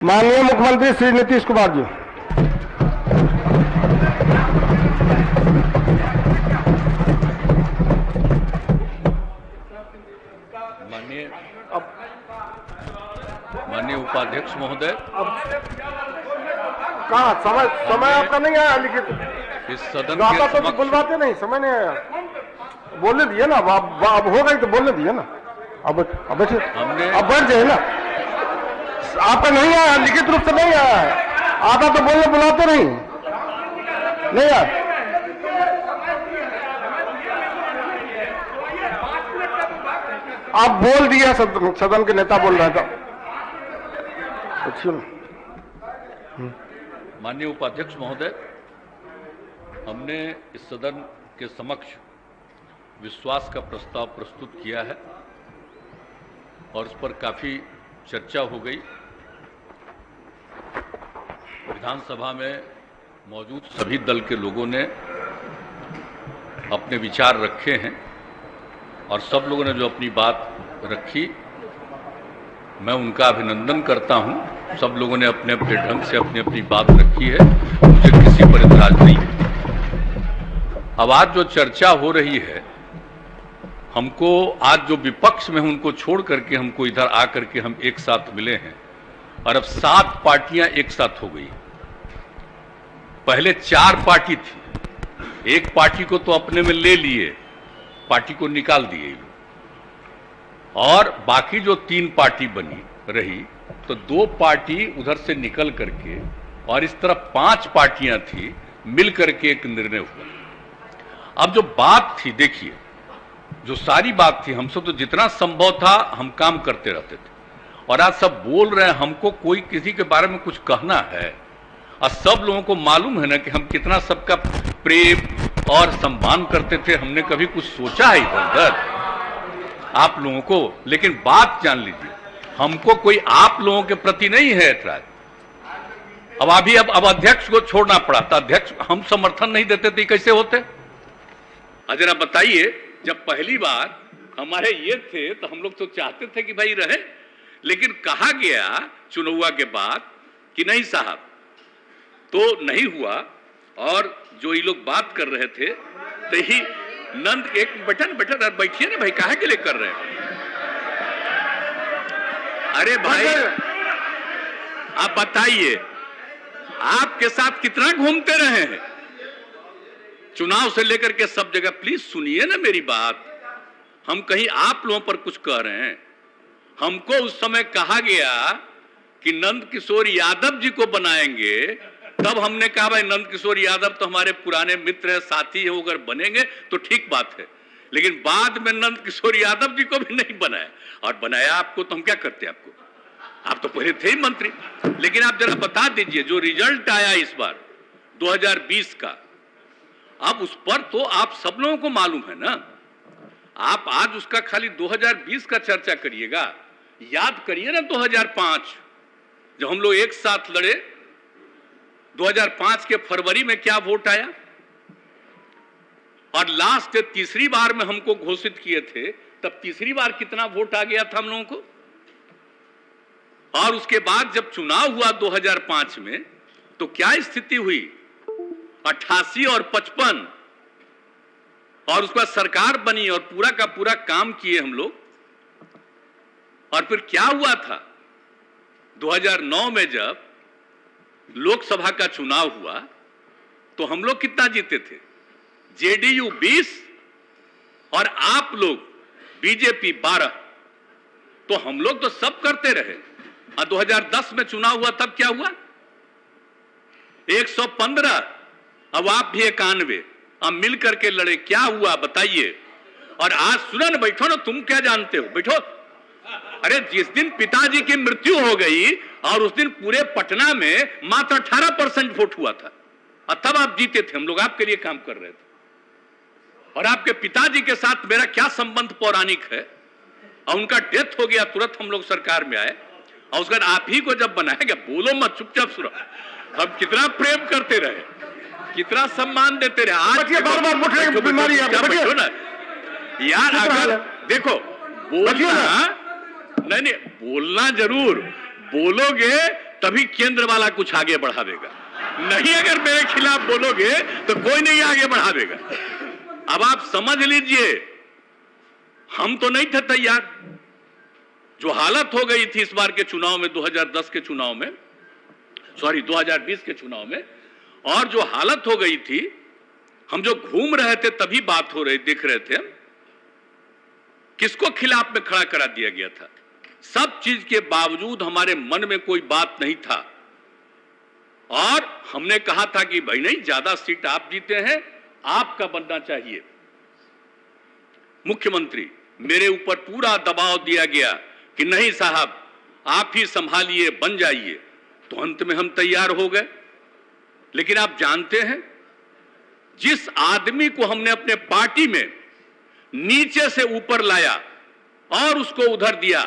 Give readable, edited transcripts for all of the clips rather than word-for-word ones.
माननीय मुख्यमंत्री श्री नीतीश कुमार जी। माननीय उपाध्यक्ष महोदय, कहाँ समय आपका नहीं आया लिखित? इस सदन के समक्ष बुलवाते नहीं, समय नहीं आया। बोलने दिए ना, अब हो गई तो बोलने दिए ना। अब बैठिए, अब बैठ जाइए ना। आपका नहीं आया, लिखित रूप से नहीं आया है। आता तो बोलने बुलाते नहीं यार। आप बोल दिया, सदन के नेता बोल रहे थे। माननीय उपाध्यक्ष महोदय, हमने इस सदन के समक्ष विश्वास का प्रस्ताव प्रस्तुत किया है और इस पर काफी चर्चा हो गई। विधानसभा में मौजूद सभी दल के लोगों ने अपने विचार रखे हैं और सब लोगों ने जो अपनी बात रखी, मैं उनका अभिनंदन करता हूं। सब लोगों ने अपने अपने ढंग से अपनी अपनी बात रखी है, मुझे किसी पर इतराज नहीं है। अब आज जो चर्चा हो रही है, हमको आज जो विपक्ष में उनको छोड़ करके हमको इधर आकर के हम एक साथ मिले हैं और अब 7 पार्टियां एक साथ हो गई। पहले 4 पार्टी थी, एक पार्टी को तो अपने में ले लिए, पार्टी को निकाल दिए और बाकी जो 3 पार्टी बनी रही तो 2 पार्टी उधर से निकल करके और इस तरफ 5 पार्टियां थी, मिल करके एक निर्णय हुआ। अब जो बात थी, देखिए, जो सारी बात थी, हमसे तो जितना संभव था हम काम करते रहते थे और आज सब बोल रहे हैं हमको कोई किसी के बारे में कुछ कहना है और सब लोगों को मालूम है ना कि हम कितना सबका प्रेम और सम्मान करते थे। हमने कभी कुछ सोचा है इधर आप लोगों को? लेकिन बात जान लीजिए, हमको कोई आप लोगों के प्रति नहीं है ऐतराज। अब अध्यक्ष को छोड़ना पड़ा था, अध्यक्ष हम समर्थन नहीं देते थे, कैसे होते? जरा बताइए, जब पहली बार हमारे ये थे तो हम लोग तो चाहते थे कि भाई रहे, लेकिन कहा गया चुनाव के बाद कि नहीं साहब, तो नहीं हुआ। और जो ये लोग बात कर रहे थे तो ही नंद एक बैठन बैठिए ना भाई, काहे के लिए कर रहे हैं? अरे भाई आप बताइए, आपके साथ कितना घूमते रहे हैं चुनाव से लेकर के सब जगह। प्लीज सुनिए ना मेरी बात, हम कहीं आप लोगों पर कुछ कह रहे हैं? हमको उस समय कहा गया कि नंद किशोर यादव जी को बनाएंगे, तब हमने कहा भाई नंद किशोर यादव तो हमारे पुराने मित्र है, साथी है, वो अगर बनेंगे तो ठीक बात है। लेकिन बाद में नंद किशोर यादव जी को भी नहीं बनाया, और बनाया आपको तो हम क्या करते आपको? आप तो पहले थे ही मंत्री। लेकिन आप जरा बता दीजिए, जो रिजल्ट आया इस बार 2020 का, अब उस पर तो आप सब लोगों को मालूम है ना। आप आज उसका खाली 2020 का चर्चा करिएगा, याद करिए ना 2005 जब हम लोग एक साथ लड़े, 2005 के फरवरी में क्या वोट आया, और लास्ट तीसरी बार में हमको घोषित किए थे, तब तीसरी बार कितना वोट आ गया था हम लोगों को। और उसके बाद जब चुनाव हुआ 2005 में, तो क्या स्थिति हुई, 88 और 55, और उसके बाद सरकार बनी और पूरा का पूरा काम किए हम लोग। और फिर क्या हुआ था 2009 में जब लोकसभा का चुनाव हुआ, तो हम लोग कितना जीते थे? जेडीयू 20 और आप लोग बीजेपी 12। तो हम लोग तो सब करते रहे। और 2010 में चुनाव हुआ, तब क्या हुआ? 115, अब आप भी 91, अब मिल करके लड़े, क्या हुआ बताइए? और आज सुना ना, बैठो ना, तुम क्या जानते हो, बैठो। अरे जिस दिन पिताजी की मृत्यु हो गई और उस दिन पूरे पटना में मात्र 18% वोट हुआ था, और तब आप जीते थे, हम लोग आपके लिए काम कर रहे थे। और आपके पिताजी के साथ मेरा क्या संबंध पौराणिक है, और उनका डेथ हो गया, तुरंत हम लोग सरकार में आए, और उसके बाद आप ही को जब बनाया गया, बोलो मत, चुपचाप सुनो, हम कितना प्रेम करते रहे, कितना सम्मान देते रहे। आज बार बीमारी बैठो ना यार, अगर देखो बोलना नहीं, बोलना जरूर बोलोगे तभी केंद्र वाला कुछ आगे बढ़ावेगा, नहीं अगर मेरे खिलाफ बोलोगे तो कोई नहीं आगे बढ़ावेगा। अब आप समझ लीजिए, हम तो नहीं थे तैयार। जो हालत हो गई थी इस बार के चुनाव में, 2010 के चुनाव में, सॉरी 2020 के चुनाव में, और जो हालत हो गई थी, हम जो घूम रहे थे तभी बात हो रही, देख रहे थे, किसको खिलाफ में खड़ा करा दिया गया था। सब चीज के बावजूद हमारे मन में कोई बात नहीं था, और हमने कहा था कि भाई नहीं, ज्यादा सीट आप जीते हैं, आपका बनना चाहिए मुख्यमंत्री। मेरे ऊपर पूरा दबाव दिया गया कि नहीं साहब, आप ही संभालिए, बन जाइए। तो अंत में हम तैयार हो गए। लेकिन आप जानते हैं, जिस आदमी को हमने अपने पार्टी में नीचे से ऊपर लाया और उसको उधर दिया,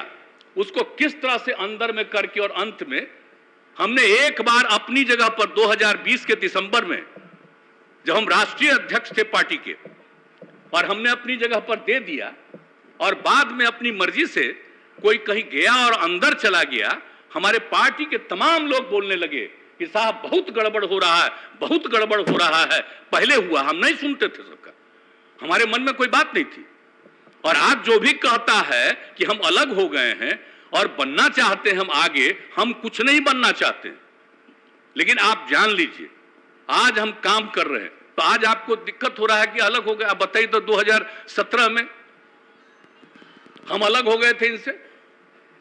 उसको किस तरह से अंदर में करके, और अंत में हमने एक बार अपनी जगह पर 2020 के दिसंबर में, जब हम राष्ट्रीय अध्यक्ष थे पार्टी के, और हमने अपनी जगह पर दे दिया, और बाद में अपनी मर्जी से कोई कहीं गया और अंदर चला गया, हमारे पार्टी के तमाम लोग बोलने लगे कि साहब बहुत गड़बड़ हो रहा है, बहुत गड़बड़ हो रहा है। पहले हुआ, हम नहीं सुनते थे सबका, हमारे मन में कोई बात नहीं थी। और आज जो भी कहता है कि हम अलग हो गए हैं और बनना चाहते हैं हम आगे, हम कुछ नहीं बनना चाहते। लेकिन आप जान लीजिए, आज हम काम कर रहे हैं, तो आज आपको दिक्कत हो रहा है कि अलग हो गए। आप बताइए तो 2017 में हम अलग हो गए थे इनसे।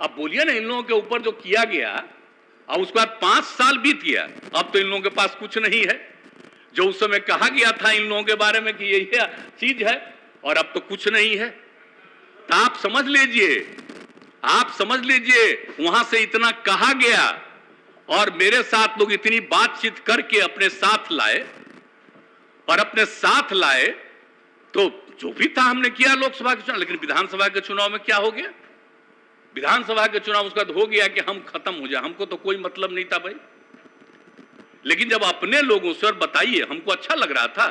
अब बोलिए ना, इन लोगों के ऊपर जो किया गया, और उसके बाद 5 साल बीत गया, अब तो इन लोगों के पास कुछ नहीं है। जो उस समय कहा गया था इन लोगों के बारे में कि यही चीज है, और अब तो कुछ नहीं है। तो आप समझ लीजिए, आप समझ लीजिए, वहां से इतना कहा गया और मेरे साथ लोग इतनी बातचीत करके अपने साथ लाए, और अपने साथ लाए तो जो भी था हमने किया लोकसभा के चुनाव। लेकिन विधानसभा के चुनाव में क्या हो गया? विधानसभा के चुनाव उसका हो गया कि हम खत्म हो जाए, हमको तो कोई मतलब नहीं था भाई। लेकिन जब अपने लोगों से, और बताइए, हमको अच्छा लग रहा था।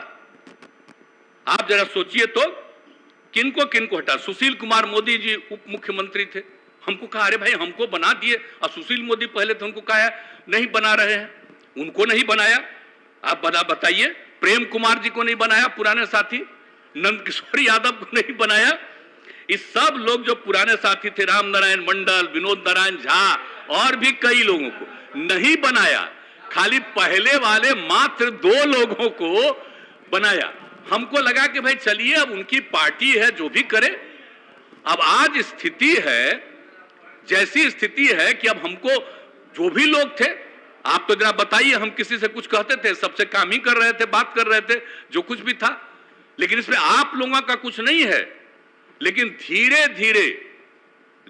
आप जरा सोचिए तो, किनको किनको हटा। सुशील कुमार मोदी जी उप मुख्यमंत्री थे, हमको कहा अरे भाई हमको बना दिए, और सुशील मोदी पहले थे, उनको कहा नहीं बना रहे हैं, उनको नहीं बनाया। आप बताइए, प्रेम कुमार जी को नहीं बनाया, पुराने साथी नंद किशोर यादव को नहीं बनाया। इस सब लोग जो पुराने साथी थे, राम नारायण मंडल, विनोद नारायण झा, और भी कई लोगों को नहीं बनाया। खाली पहले वाले मात्र 2 लोगों को बनाया। हमको लगा कि भाई चलिए, अब उनकी पार्टी है, जो भी करे। अब आज स्थिति है, जैसी स्थिति है कि अब हमको, जो भी लोग थे, आप तो जरा बताइए, हम किसी से कुछ कहते थे? सबसे काम ही कर रहे थे, बात कर रहे थे, जो कुछ भी था। लेकिन इसमें आप लोगों का कुछ नहीं है। लेकिन धीरे धीरे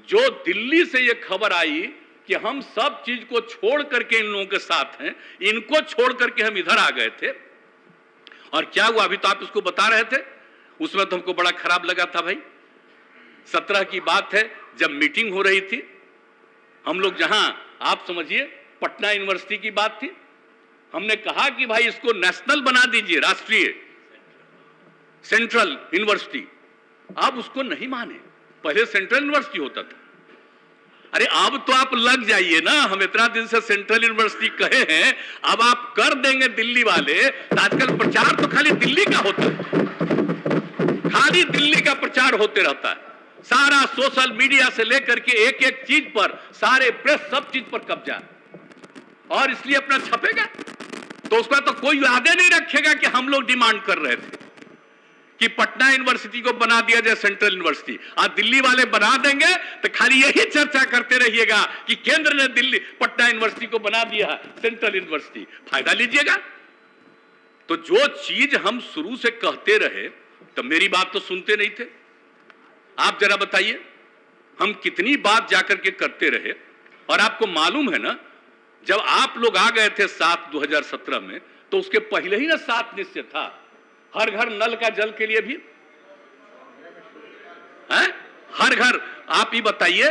जो दिल्ली से ये खबर आई कि हम सब चीज को छोड़ करके इन लोगों के साथ हैं, इनको छोड़ करके हम इधर आ गए थे। और क्या हुआ, अभी तो आप इसको बता रहे थे, उसमें तो हमको बड़ा खराब लगा था भाई। 17 की बात है, जब मीटिंग हो रही थी, हम लोग जहां, आप समझिए, पटना यूनिवर्सिटी की बात थी, हमने कहा कि भाई इसको नेशनल बना दीजिए, राष्ट्रीय, सेंट्रल यूनिवर्सिटी। आप उसको नहीं माने, पहले सेंट्रल यूनिवर्सिटी होता था। अरे अब तो आप लग जाइए ना, हम इतना दिन से सेंट्रल यूनिवर्सिटी कहे हैं, अब आप कर देंगे दिल्ली वाले। तो आजकल प्रचार तो खाली दिल्ली का होता है, खाली दिल्ली का प्रचार होते रहता है। सारा सोशल मीडिया से लेकर के एक एक चीज पर, सारे प्रेस, सब चीज पर कब्जा, और इसलिए अपना छपेगा। तो उसका तो कोई वादे नहीं रखेगा कि हम लोग डिमांड कर रहे थे कि पटना यूनिवर्सिटी को बना दिया जाए सेंट्रल यूनिवर्सिटी। आज दिल्ली वाले बना देंगे तो खाली यही चर्चा करते रहिएगा कि केंद्र ने दिल्ली, पटना यूनिवर्सिटी को बना दिया सेंट्रल यूनिवर्सिटी, फायदा लीजिएगा। तो जो चीज हम शुरू से कहते रहे, तो मेरी बात तो सुनते नहीं थे। आप जरा बताइए, हम कितनी बात जाकर के करते रहे। और आपको मालूम है ना, जब आप लोग आ गए थे 2017 में, तो उसके पहले ही ना 7 निश्चय था, हर घर नल का जल के लिए भी है, हर घर। आप ही बताइए,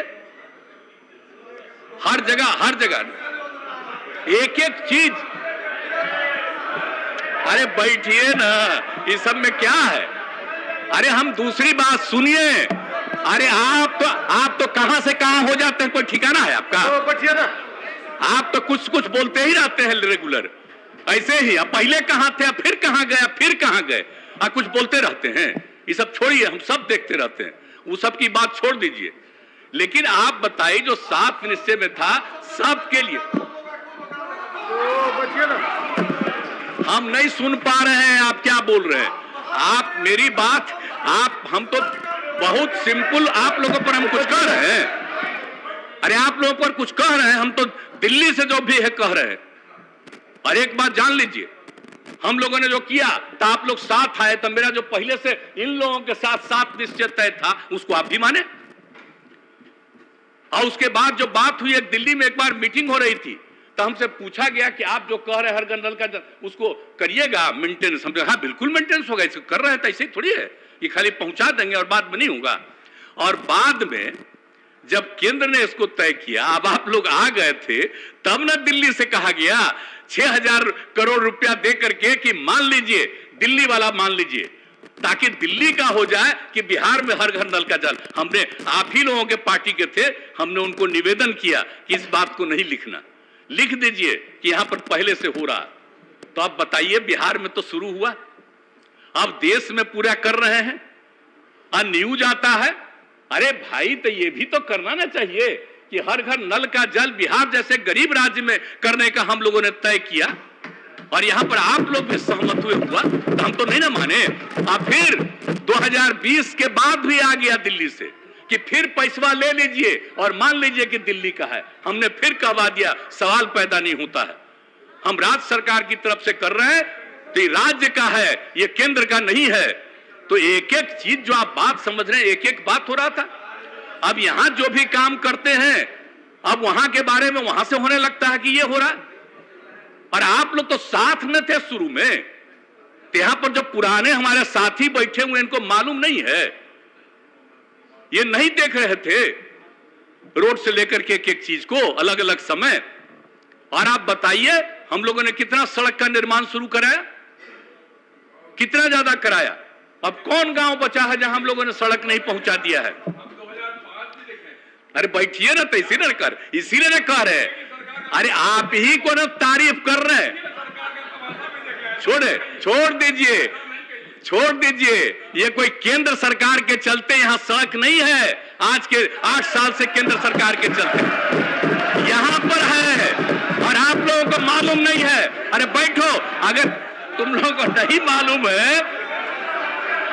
हर जगह एक एक चीज। अरे बैठिए ना, इस सब में क्या है? अरे हम दूसरी बात सुनिए। अरे आप तो कहां से कहां हो जाते हैं, कोई ठिकाना है आपका? बैठिए ना, आप तो कुछ कुछ बोलते ही रहते हैं रेगुलर, ऐसे ही। अब पहले कहां थे, फिर कहां गए, फिर कहां गए, आप कुछ बोलते रहते हैं। ये सब छोड़िए, हम सब देखते रहते हैं, वो सब की बात छोड़ दीजिए। लेकिन आप बताइए, जो 7 निश्चय में था सबके लिए, हम नहीं सुन पा रहे हैं आप क्या बोल रहे हैं। आप मेरी बात, हम तो बहुत सिंपल, आप लोगों पर हम कुछ कह रहे हैं? अरे आप लोगों पर कुछ कह रहे हैं, हम तो दिल्ली से जो भी है कह रहे हैं। और एक बात जान लीजिए, हम लोगों ने जो किया तो आप लोग साथ आए, तो मेरा जो पहले से इन लोगों के साथ 7 निश्चय तय था उसको आप भी माने। और उसके बाद जो बात हुई, एक दिल्ली में एक बार मीटिंग हो रही थी, तो हमसे पूछा गया कि आप जो कह रहे हैं हर घर नल का उसको करिएगा मेंटेनेंस। हम हाँ बिल्कुल मेंटेनेंस होगा, इसको कर रहे हैं तो ऐसे ही थोड़ी है, ये खाली पहुंचा देंगे और बाद में नहीं होगा। और बाद में जब केंद्र ने इसको तय किया, अब आप लोग आ गए थे, तब ना दिल्ली से कहा गया 6,000 करोड़ रुपया दे करके कि मान लीजिए, दिल्ली वाला मान लीजिए, ताकि दिल्ली का हो जाए कि बिहार में हर घर नल का जल। हमने, आप ही लोगों के पार्टी के थे, हमने उनको निवेदन किया कि इस बात को नहीं लिखना, लिख दीजिए कि यहां पर पहले से हो रहा। तो आप बताइए, बिहार में तो शुरू हुआ, अब देश में पूरा कर रहे हैं, और न्यूज आता है। अरे भाई, तो ये भी तो करना ना चाहिए कि हर घर नल का जल बिहार जैसे गरीब राज्य में करने का हम लोगों ने तय किया, और यहां पर आप लोग भी सहमत हुए हुआ, तो हम तो नहीं ना माने। अब फिर 2020 के बाद भी आ गया दिल्ली से कि फिर पैसा ले लीजिए और मान लीजिए कि दिल्ली का है। हमने फिर कहवा दिया, सवाल पैदा नहीं होता है। हम राज्य सरकार की तरफ से कर रहे हैं, तो राज्य का है, ये केंद्र का नहीं है। तो एक एक चीज जो आप बात समझ रहे हैं, एक एक बात हो रहा था। अब यहां जो भी काम करते हैं, अब वहां के बारे में वहां से होने लगता है कि ये हो रहा। और आप लोग तो साथ में थे शुरू में, तो यहां पर जो पुराने हमारे साथी बैठे हुए, इनको मालूम नहीं है, ये नहीं देख रहे थे रोड से लेकर के एक एक चीज को अलग अलग समय। और आप बताइए, हम लोगों ने कितना सड़क का निर्माण शुरू कराया, कितना ज्यादा कराया। अब कौन गांव बचा है जहां हम लोगों ने सड़क नहीं पहुंचा दिया है? अरे बैठिए ना, तो इसीलिए ना कह रहे। अरे आप ही को ना तारीफ कर रहे हैं। छोड़ दीजिए, ये कोई केंद्र सरकार के चलते यहां सड़क नहीं है। आज के 8 साल से केंद्र सरकार के चलते यहां पर है, और आप लोगों को मालूम नहीं है। अरे बैठो, अगर तुम लोगों को नहीं मालूम है,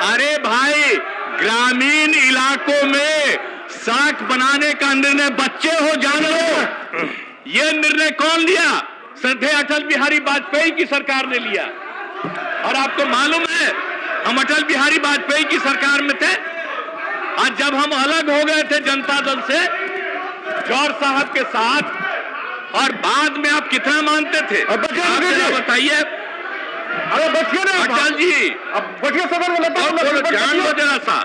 अरे भाई, ग्रामीण इलाकों में सड़क बनाने का निर्णय, बच्चे हो जान लो, यह निर्णय कौन लिया? श्रद्धेय अटल बिहारी वाजपेयी की सरकार ने लिया। और आपको मालूम है, हम अटल बिहारी वाजपेयी की सरकार में थे, आज जब हम अलग हो गए थे जनता दल से, जौहर साहब के साथ, और बाद में आप कितना मानते थे? बताइए। अरे बचिए ना अटल जी, अब बचिए, सदन में जान लो जरा सा।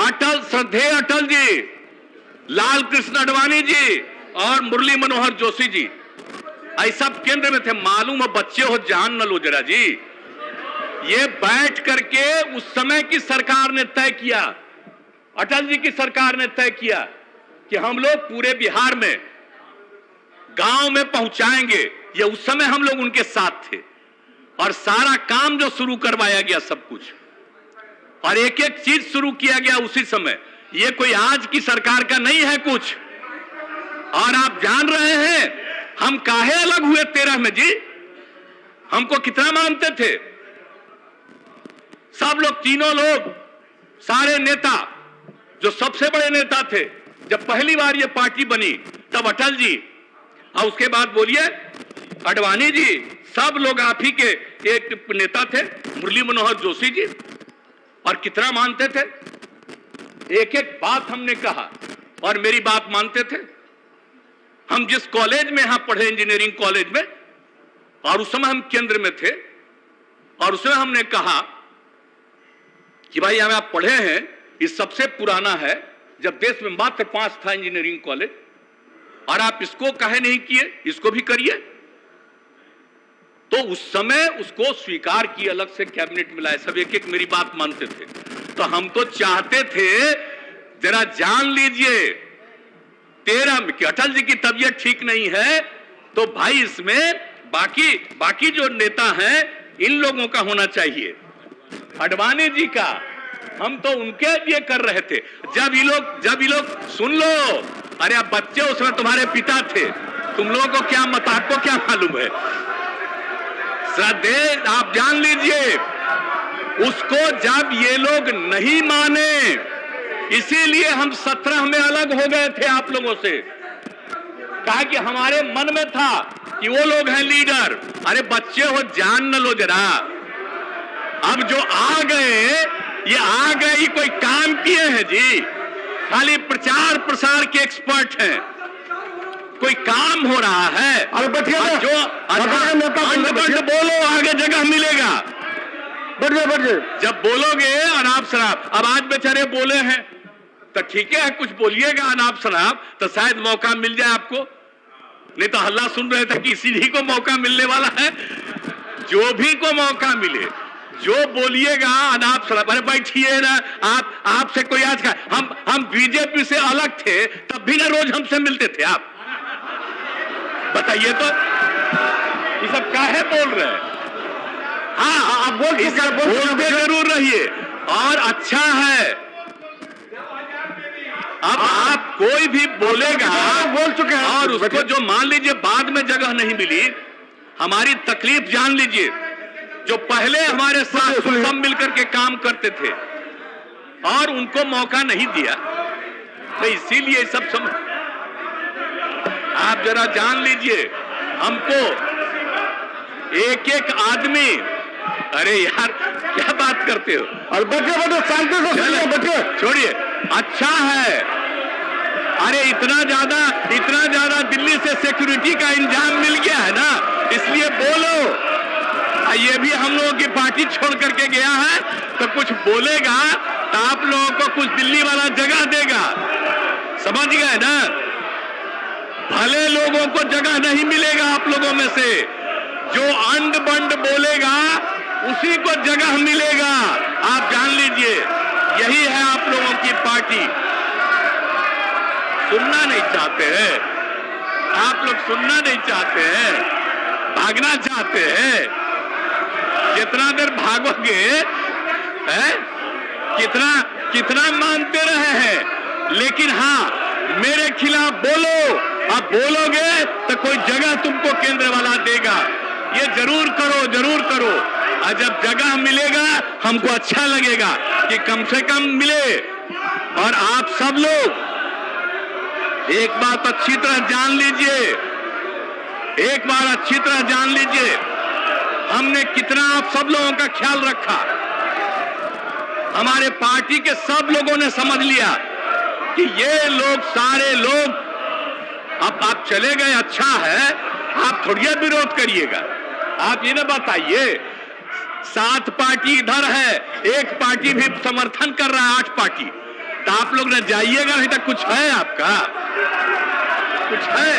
अटल, श्रद्धेय अटल जी, लाल कृष्ण आडवाणी जी और मुरली मनोहर जोशी जी, ऐसा केंद्र में थे। मालूम है, बच्चे हो, जान न लो जरा जी। ये बैठ करके उस समय की सरकार ने तय किया, अटल जी की सरकार ने तय किया कि हम लोग पूरे बिहार में गांव में पहुंचाएंगे। ये उस समय हम लोग उनके साथ थे, और सारा काम जो शुरू करवाया गया सब कुछ, और एक एक चीज शुरू किया गया उसी समय। ये कोई आज की सरकार का नहीं है कुछ। और आप जान रहे हैं हम काहे अलग हुए 13 में जी? हमको कितना मानते थे सब लोग, तीनों लोग, सारे नेता, जो सबसे बड़े नेता थे। जब पहली बार ये पार्टी बनी तब अटल जी, और उसके बाद बोलिए आडवाणी जी, सब लोग आप ही के एक नेता थे, मुरली मनोहर जोशी जी, और कितना मानते थे। एक एक बात हमने कहा और मेरी बात मानते थे। हम जिस कॉलेज में यहां पढ़े, इंजीनियरिंग कॉलेज में, और उस समय हम केंद्र में थे, और उसमें हमने कहा कि भाई हमें आप पढ़े हैं, ये सबसे पुराना है, जब देश में मात्र 5 था इंजीनियरिंग कॉलेज, और आप इसको काहे नहीं किए, इसको भी करिए। तो उस समय उसको स्वीकार किए, अलग से कैबिनेट मिला है, सब एक एक मेरी बात मानते थे। तो हम तो चाहते थे, जरा जान लीजिए 13 में कि अटल जी की तबीयत ठीक नहीं है, तो भाई इसमें बाकी जो नेता हैं इन लोगों का होना चाहिए। अडवाणी जी का हम तो उनके लिए कर रहे थे। जब ये लोग सुन लो, अरे अब बच्चे उसमें तुम्हारे पिता थे, तुम लोगों को क्या मत, आपको क्या मालूम है? श्रद्धे आप जान लीजिए, उसको जब ये लोग नहीं माने, इसीलिए हम 17 में अलग हो गए थे आप लोगों से। कहा कि हमारे मन में था कि वो लोग हैं लीडर। अरे बच्चे हो, जान न लो जरा। अब जो आ गए, ये कोई काम किए हैं जी? खाली प्रचार प्रसार के एक्सपर्ट हैं। कोई काम हो रहा है? अरे बैठिए, जो अंड बोलो, आगे जगह मिलेगा। बैठिए। जब बोलोगे अनाप शनाप, अब आज बेचारे बोले हैं तो ठीक है, कुछ बोलिएगा अनाप शनाप तो शायद मौका मिल जाए आपको। नहीं तो हल्ला सुन रहे थे कि इसी को मौका मिलने वाला है। जो भी को मौका मिले, जो बोलिएगा अनाप शनाप, अरे बैठिए ना। आपसे कोई आज का, हम बीजेपी से अलग थे तब भी ना रोज हमसे मिलते थे आप? बताइए तो, ये सब काहे बोल रहे हैं? हाँ, आप बोलते जरूर रहिए और अच्छा है। अब आप कोई भी बोलेगा, बोल चुके हैं, और उसको जो मान लीजिए बाद में जगह नहीं मिली, हमारी तकलीफ जान लीजिए। जो पहले हमारे साथ सब मिलकर के काम करते थे और उनको मौका नहीं दिया, तो इसीलिए सब आप जरा जान लीजिए। हमको एक आदमी, अरे यार क्या बात करते हो? और बैठे शांति से बैठे, छोड़िए। अच्छा है, अरे इतना ज्यादा दिल्ली से सिक्योरिटी का इंतजाम मिल गया है ना, इसलिए बोलो। ये भी हम लोगों की पार्टी छोड़ करके गया है, तो कुछ बोलेगा तो आप लोगों को कुछ दिल्ली वाला जगह देगा, समझ गए ना? भले लोगों को जगह नहीं मिलेगा आप लोगों में से, जो अंड बंड बोलेगा उसी को जगह मिलेगा। आप जान लीजिए, यही है आप लोगों की पार्टी। सुनना नहीं चाहते हैं आप लोग, सुनना नहीं चाहते हैं, भागना चाहते हैं। जितना देर भागोगे, कितना मानते रहे हैं, लेकिन हाँ मेरे खिलाफ बोलो। अब बोलोगे तो कोई जगह तुमको केंद्र वाला देगा। ये जरूर करो। और जब जगह मिलेगा हमको अच्छा लगेगा कि कम से कम मिले। और आप सब लोग एक बात अच्छी तरह जान लीजिए, हमने कितना आप सब लोगों का ख्याल रखा। हमारे पार्टी के सब लोगों ने समझ लिया कि ये लोग, सारे लोग, अब आप चले गए, अच्छा है, आप थोड़ी विरोध करिएगा। आप ये ना बताइए, 7 पार्टी इधर है, एक पार्टी भी समर्थन कर रहा है, 8 पार्टी, तो आप लोग न जाइएगा, नहीं तो कुछ है आपका, कुछ है,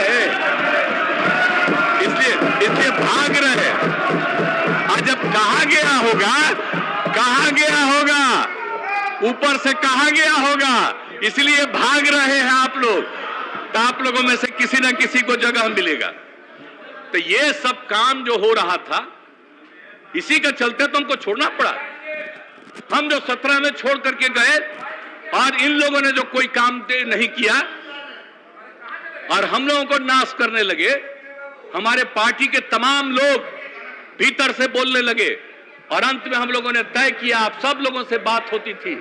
इसलिए भाग रहे। और जब कहा गया होगा, ऊपर से कहा गया होगा, इसलिए भाग रहे हैं आप लोग, तो आप लोगों में से किसी न किसी को जगह मिलेगा। तो ये सब काम जो हो रहा था, इसी के चलते तो हमको छोड़ना पड़ा। हम जो 17 में छोड़ करके गए और इन लोगों ने जो कोई काम नहीं किया और हम लोगों को नाश करने लगे, हमारे पार्टी के तमाम लोग भीतर से बोलने लगे और अंत में हम लोगों ने तय किया, आप सब लोगों से बात होती थी,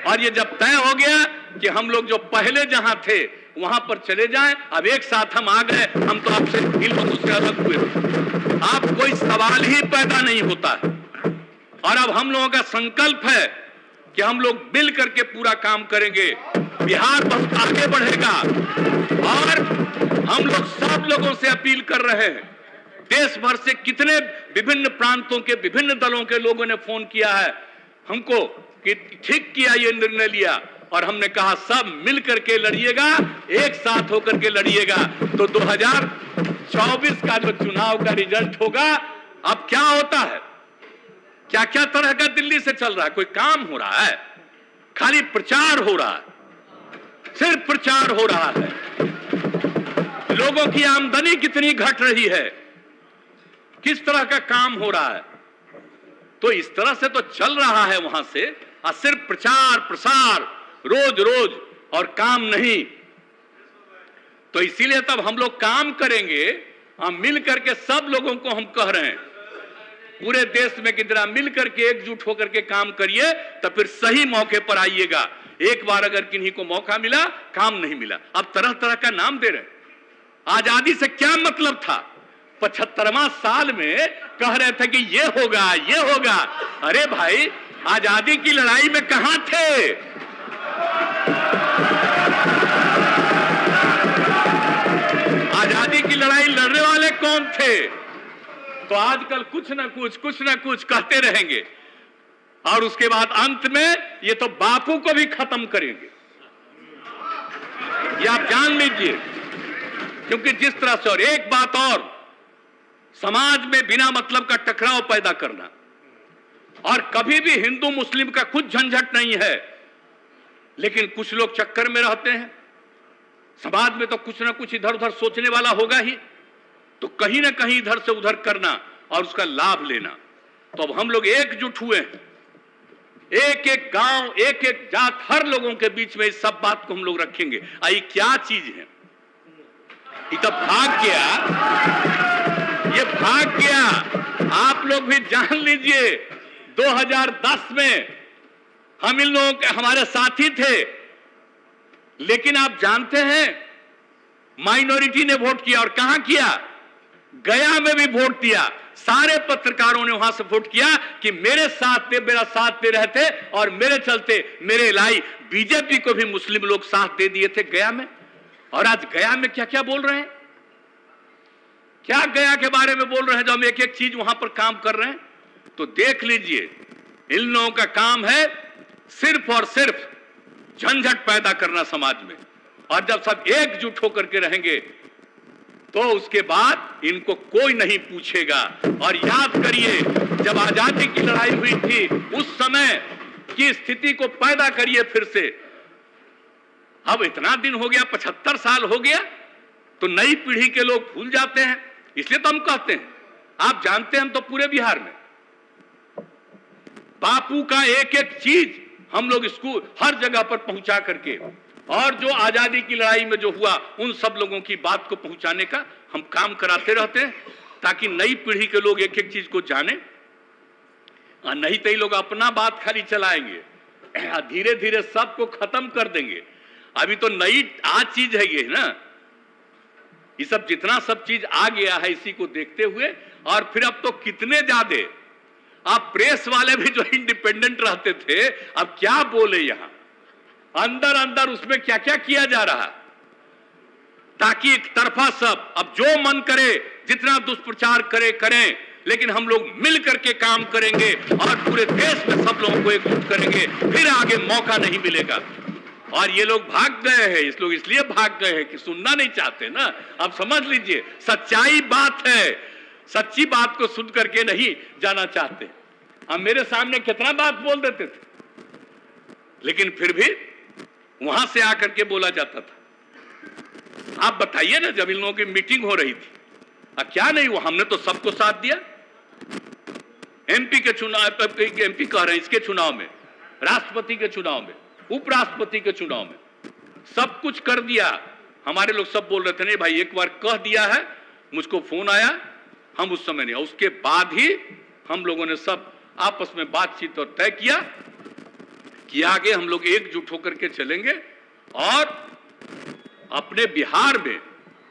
और ये जब तय हो गया कि हम लोग जो पहले जहां थे वहां पर चले जाएं, अब एक साथ हम आ गए, हम तो आपसे इन लोगों से अलग हुए, आप कोई सवाल ही पैदा नहीं होता है। और अब हम लोगों का संकल्प है कि हम लोग मिल करके पूरा काम करेंगे, बिहार बहुत आगे बढ़ेगा। और हम लोग सब लोगों से अपील कर रहे हैं, देश भर से कितने विभिन्न प्रांतों के विभिन्न दलों के लोगों ने फोन किया है हमको कि ठीक किया, ये निर्णय लिया, और हमने कहा सब मिल करके लड़िएगा, एक साथ होकर के लड़िएगा, तो 2024 का जो चुनाव का रिजल्ट होगा। अब क्या होता है, क्या क्या तरह का दिल्ली से चल रहा है, कोई काम हो रहा है? खाली प्रचार हो रहा है, सिर्फ प्रचार हो रहा है। लोगों की आमदनी कितनी घट रही है, किस तरह का काम हो रहा है। तो इस तरह से तो चल रहा है वहां से, और सिर्फ प्रचार प्रसार रोज रोज और काम नहीं। तो इसीलिए तब हम लोग काम करेंगे, हम मिल करके सब लोगों को हम कह रहे हैं पूरे देश में कि जरा मिल करके एकजुट होकर के काम करिए, तो फिर सही मौके पर आइएगा। एक बार अगर किन्हीं को मौका मिला, काम नहीं मिला, अब तरह तरह का नाम दे रहे हैं। आजादी से क्या मतलब था? 75वां साल में कह रहे थे कि ये होगा ये होगा। अरे भाई, आजादी की लड़ाई में कहां थे? आजादी की लड़ाई लड़ने वाले कौन थे? तो आजकल कुछ ना कुछ कहते रहेंगे, और उसके बाद अंत में ये तो बापू को भी खत्म करेंगे, ये आप जान लीजिए। क्योंकि जिस तरह से, और एक बात और, समाज में बिना मतलब का टकराव पैदा करना, और कभी भी हिंदू मुस्लिम का कुछ झंझट नहीं है, लेकिन कुछ लोग चक्कर में रहते हैं। समाज में तो कुछ ना कुछ इधर उधर सोचने वाला होगा ही, तो कहीं ना कहीं इधर से उधर करना और उसका लाभ लेना। तो अब हम लोग एकजुट हुए हैं, एक एक गांव, एक एक जात, हर लोगों के बीच में इस सब बात को हम लोग रखेंगे। आई क्या चीज है? ये तो भाग गया, ये भाग गया। आप लोग भी जान लीजिए, 2010 में हम इन लोगों के, हमारे साथी थे, लेकिन आप जानते हैं माइनॉरिटी ने वोट किया, और कहां किया? गया में भी वोट दिया। सारे पत्रकारों ने वहां से वोट किया कि मेरे साथ थे, मेरा साथ दे रहे थे, और मेरे चलते मेरे लाई बीजेपी को भी मुस्लिम लोग साथ दे दिए थे गया में। और आज गया में क्या क्या बोल रहे हैं, क्या गया के बारे में बोल रहे हैं, जो हम एक एक चीज वहां पर काम कर रहे हैं। तो देख लीजिए, इन लोगों का काम है सिर्फ और सिर्फ झंझट पैदा करना समाज में। और जब सब एकजुट होकर के रहेंगे, तो उसके बाद इनको कोई नहीं पूछेगा। और याद करिए, जब आजादी की लड़ाई हुई थी, उस समय की स्थिति को पैदा करिए फिर से। अब इतना दिन हो गया, 75 साल हो गया, तो नई पीढ़ी के लोग भूल जाते हैं। इसलिए तो हम कहते हैं, आप जानते हैं, हम तो पूरे बिहार में बापू का एक एक चीज हम लोग स्कूल हर जगह पर पहुंचा करके, और जो आजादी की लड़ाई में जो हुआ, उन सब लोगों की बात को पहुंचाने का हम काम कराते रहते हैं, ताकि नई पीढ़ी के लोग एक एक चीज को जाने। और नहीं तो ये लोग अपना बात खाली चलाएंगे, धीरे धीरे सबको खत्म कर देंगे। अभी तो नई आज चीज है ये ना, ये सब जितना सब चीज आ गया है, इसी को देखते हुए। और फिर अब तो कितने ज्यादा, आप प्रेस वाले भी जो इंडिपेंडेंट रहते थे, अब क्या बोले यहां अंदर अंदर उसमें क्या क्या किया जा रहा, ताकि एक तरफा सब अब जो मन करे जितना दुष्प्रचार करे करें, लेकिन हम लोग मिल करके काम करेंगे और पूरे देश में सब लोगों को एकजुट करेंगे, फिर आगे मौका नहीं मिलेगा। और ये लोग भाग गए हैं, इस लोग इसलिए भाग गए हैं कि सुनना नहीं चाहते ना। अब समझ लीजिए, सच्चाई बात है, सच्ची बात को सुन करके नहीं जाना चाहते। हम मेरे सामने कितना बात बोल देते थे, लेकिन फिर भी वहां से आकर के बोला जाता था। आप बताइए ना, जब इन लोगों की मीटिंग हो रही थी, क्या नहीं हुआ? हमने तो सबको साथ दिया। एमपी के चुनाव, एमपी कह रहे हैं, इसके चुनाव में, राष्ट्रपति के चुनाव में, उपराष्ट्रपति के चुनाव में, सब कुछ कर दिया। हमारे लोग सब बोल रहे थे, नहीं भाई एक बार कह दिया है, मुझको फोन आया, हम उस समय नहीं। उसके बाद ही हम लोगों ने सब आपस में बातचीत और तय किया कि आगे हम लोग एकजुट होकर के चलेंगे और अपने बिहार में।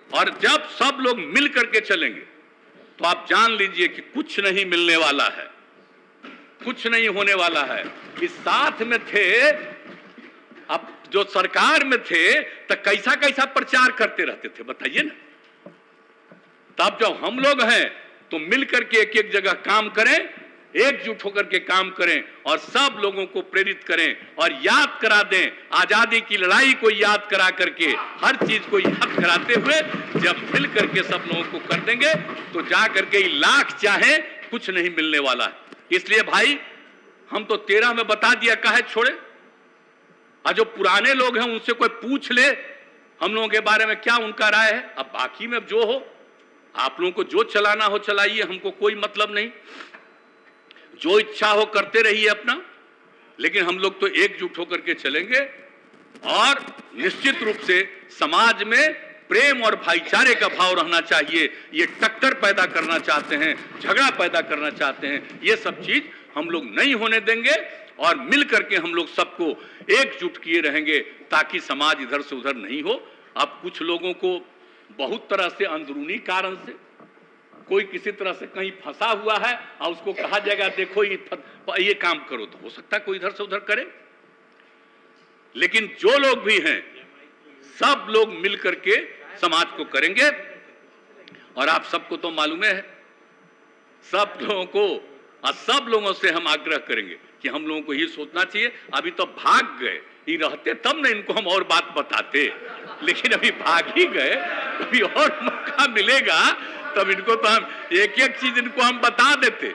और जब सब लोग मिल करके चलेंगे, तो आप जान लीजिए कि कुछ नहीं मिलने वाला है, कुछ नहीं होने वाला है। इस साथ में थे, अब जो सरकार में थे, तो कैसा कैसा प्रचार करते रहते थे, बताइए ना। तब जब हम लोग हैं, तो मिल करके एक एक जगह काम करें, एकजुट होकर के काम करें, और सब लोगों को प्रेरित करें और याद करा दें, आजादी की लड़ाई को याद करा करके, हर चीज को याद कराते हुए जब मिल करके सब लोगों को कर देंगे, तो जा करके लाख चाहे कुछ नहीं मिलने वाला है। इसलिए भाई, हम तो 13 में बता दिया, काहे छोड़े। और जो पुराने लोग हैं उनसे कोई पूछ ले हम लोगों के बारे में क्या उनका राय है। अब बाकी में जो हो, आप लोगों को जो चलाना हो चलाइए, हमको कोई मतलब नहीं, जो इच्छा हो करते रहिए अपना, लेकिन हम लोग तो एकजुट होकर के चलेंगे और निश्चित रूप से समाज में प्रेम और भाईचारे का भाव रहना चाहिए। ये टक्कर पैदा करना चाहते हैं, झगड़ा पैदा करना चाहते हैं, ये सब चीज हम लोग नहीं होने देंगे और मिल करके हम लोग सबको एकजुट किए रहेंगे ताकि समाज इधर से उधर नहीं हो। अब कुछ लोगों को बहुत तरह से अंदरूनी कारण से कोई किसी तरह से कहीं फंसा हुआ है और उसको कहा जाएगा देखो ये काम करो, तो हो सकता है कोई इधर से उधर करे। लेकिन जो लोग भी हैं सब लोग मिल करके समाज को करेंगे। और आप सबको तो मालूम है, सब लोगों को और सब लोगों से हम आग्रह करेंगे कि हम लोगों को ये सोचना चाहिए, अभी तो भाग गए, ये रहते तब ना इनको हम और बात बताते, लेकिन अभी भाग ही गए, अभी और मौका मिलेगा तब इनको तो हम एक एक चीज इनको हम बता देते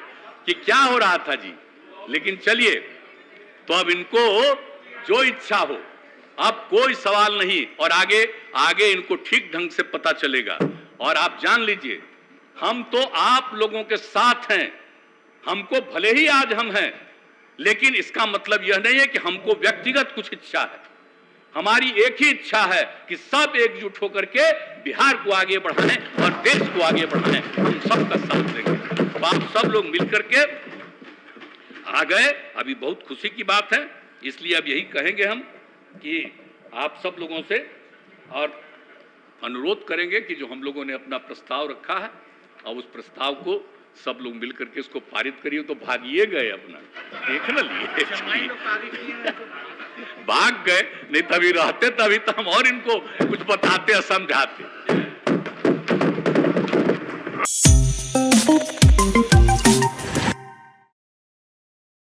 कि क्या हो रहा था जी। लेकिन चलिए, तो अब इनको जो इच्छा हो, अब कोई सवाल नहीं, और आगे आगे इनको ठीक ढंग से पता चलेगा। और आप जान लीजिए, हम तो आप लोगों के साथ हैं, हमको भले ही आज हम हैं, लेकिन इसका मतलब यह नहीं है कि हमको व्यक्तिगत कुछ इच्छा है। हमारी एक ही इच्छा है कि सब एकजुट होकर के बिहार को आगे बढ़ाएं और देश को आगे बढ़ाएं। हम सबका साथ देंगे। अब आप सब लोग मिलकर के आ गए, अभी बहुत खुशी की बात है। इसलिए अब यही कहेंगे हम कि आप सब लोगों से और अनुरोध करेंगे कि जो हम लोगों ने अपना प्रस्ताव रखा है और उस प्रस्ताव को सब लोग मिलकर के इसको पारित करिए। तो भागिए गए, अपना देख न लिए, भाग गए, नहीं तभी रहते, तभी तो हम और इनको कुछ बताते और समझाते।